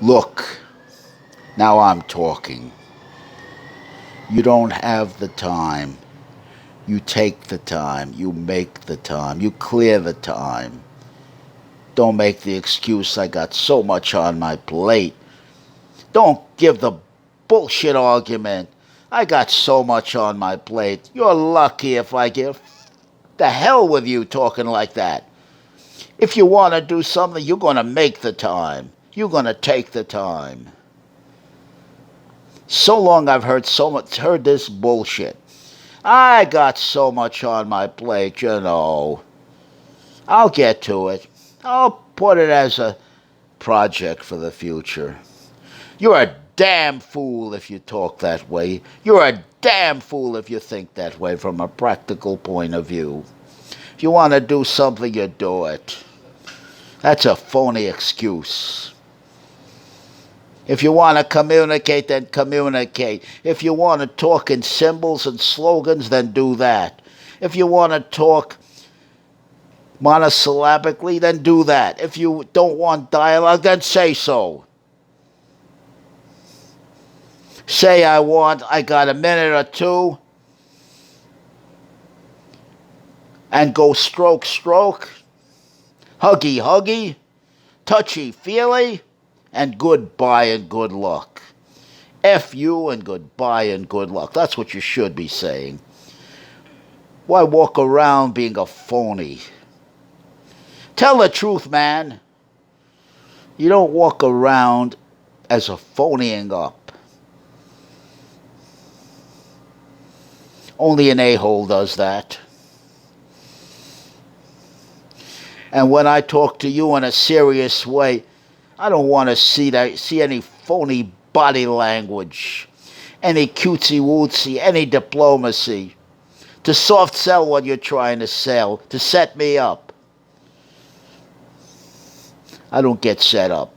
Look, now I'm talking. You don't have the time. You take the time. You make the time. You clear the time. Don't make the excuse I got so much on my plate. Don't give the bullshit argument. I got so much on my plate. You're lucky if I give. The hell with you talking like that. If you want to do something, you're going to make the time. You're going to take the time. So long I've heard this bullshit. I got so much on my plate, you know. I'll get to it. I'll put it as a project for the future. You're a damn fool if you talk that way. You're a damn fool if you think that way from a practical point of view. If you want to do something, you do it. That's a phony excuse. If you want to communicate, then communicate. If you want to talk in symbols and slogans, then do that. If you want to talk monosyllabically, then do that. If you don't want dialogue, then say so. Say I got a minute or two, and go stroke, stroke, huggy, huggy, touchy, feely, and goodbye and good luck. F you and goodbye and good luck. That's what you should be saying. Why walk around being a phony? Tell the truth, man. You don't walk around as a phonying up. Only an a-hole does that. And when I talk to you in a serious way, I don't want to see any phony body language, any cutesy wootsy, any diplomacy. To soft sell what you're trying to sell, to set me up. I don't get set up.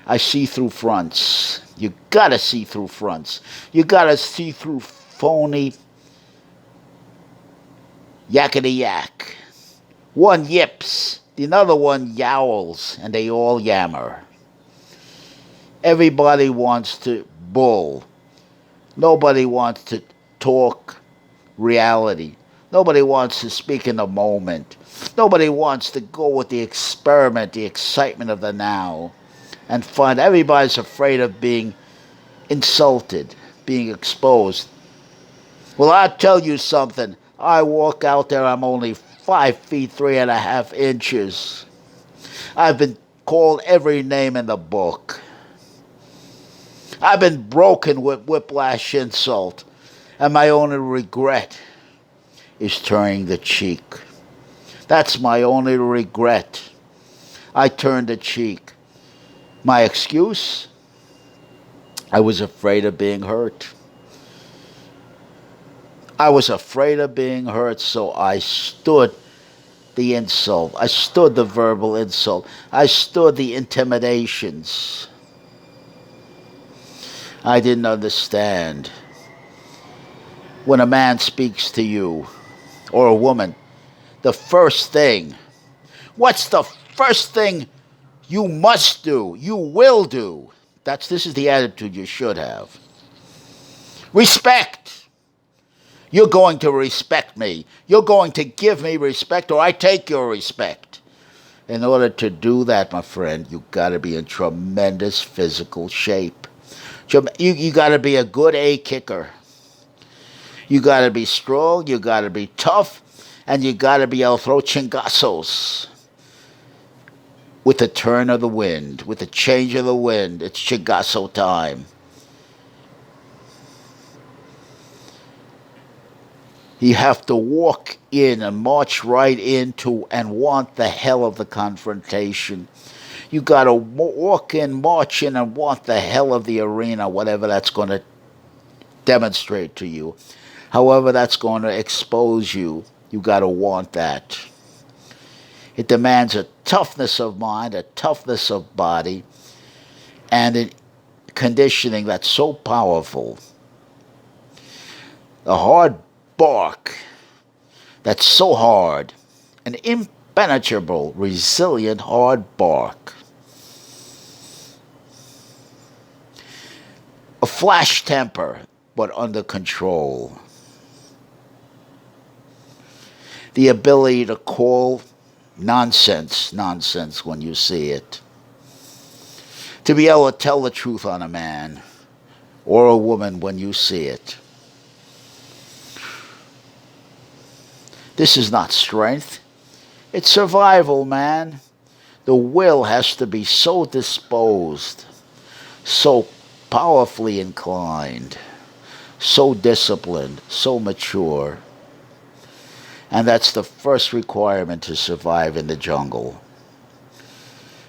I see through fronts. You gotta see through fronts. You gotta see through phony yakety yak. One yips, the other one yowls, and they all yammer. Everybody wants to bull. Nobody wants to talk reality. Nobody wants to speak in the moment. Nobody wants to go with the experiment, the excitement of the now, and find everybody's afraid of being insulted, being exposed. Well, I'll tell you something. I walk out there, I'm only 5 feet 3.5 inches. I've been called every name in the book. I've been broken with whiplash insult, and my only regret is turning the cheek. That's my only regret. I turned the cheek. My excuse? I was afraid of being hurt. I was afraid of being hurt, so I stood the insult. I stood the verbal insult. I stood the intimidations. I didn't understand. When a man speaks to you, or a woman, the first thing, what's the first thing you must do, you will do? This is the attitude you should have. Respect. You're going to respect me. You're going to give me respect, or I take your respect. In order to do that, my friend, you got to be in tremendous physical shape. You got to be a good A kicker. You got to be strong, you got to be tough, and you got to be able to throw chingazos. With the turn of the wind, with the change of the wind, it's chingazo time. You have to walk in and march right into and want the hell of the confrontation. You got to walk in, march in, and want the hell of the arena, whatever that's going to demonstrate to you. However that's going to expose you, you got to want that. It demands a toughness of mind, a toughness of body, and a conditioning that's so powerful. A hard bark that's so hard, an impenetrable, resilient hard bark. flash temper, but under control. The ability to call nonsense nonsense when you see it. To be able to tell the truth on a man or a woman when you see it. This is not strength. It's survival, man. The will has to be so disposed, so powerfully inclined, so disciplined, so mature. And that's the first requirement to survive in the jungle.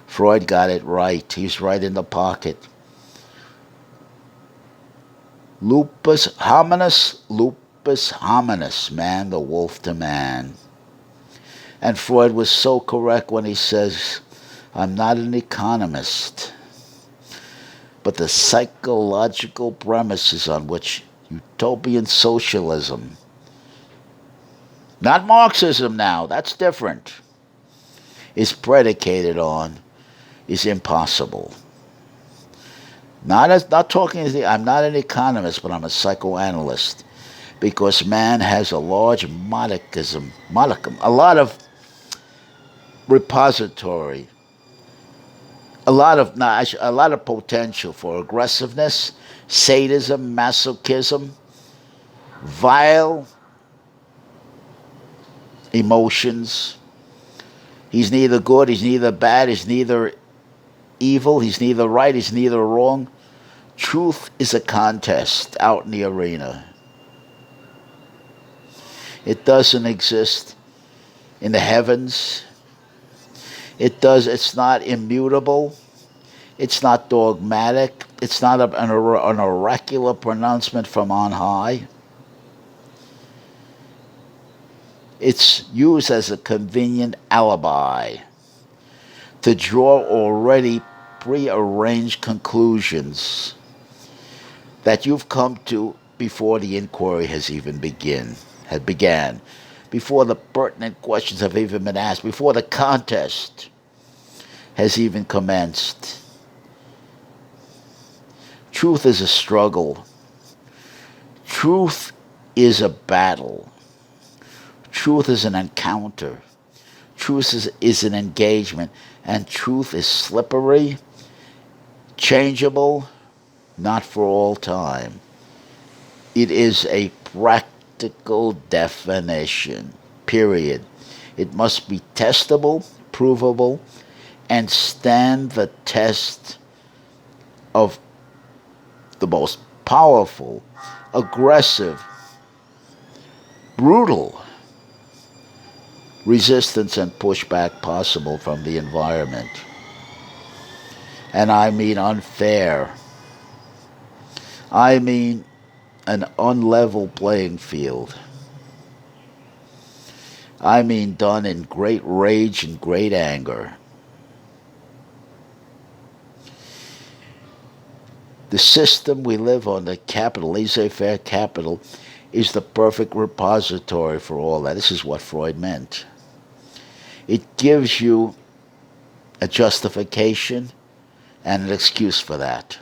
Freud got it right. He's right in the pocket. Lupus hominis, man, the wolf to man. And Freud was so correct when he says, I'm not an economist, but the psychological premises on which utopian socialism, not Marxism now, that's different, is predicated on is impossible. Not talking as I'm not an economist, but I'm a psychoanalyst, because man has a large modicum, a lot of repository, a lot of potential for aggressiveness, sadism, masochism, vile emotions. He's neither good, he's neither bad, he's neither evil, he's neither right, he's neither wrong. Truth is a contest out in the arena. It doesn't exist in the heavens. It's not immutable. It's not dogmatic. It's not an oracular pronouncement from on high. It's used as a convenient alibi to draw already prearranged conclusions that you've come to before the inquiry has even began, before the pertinent questions have even been asked, before the contest has even commenced. Truth is a struggle. Truth is a battle. Truth is an encounter. Truth is an engagement. And truth is slippery, changeable, not for all time. It is a practical definition, period. It must be testable, provable, and stand the test of the most powerful, aggressive, brutal resistance and pushback possible from the environment. And I mean unfair. I mean an unlevel playing field. I mean done in great rage and great anger. The system we live on, the capital, laissez-faire capital, is the perfect repository for all that. This is what Freud meant. It gives you a justification and an excuse for that.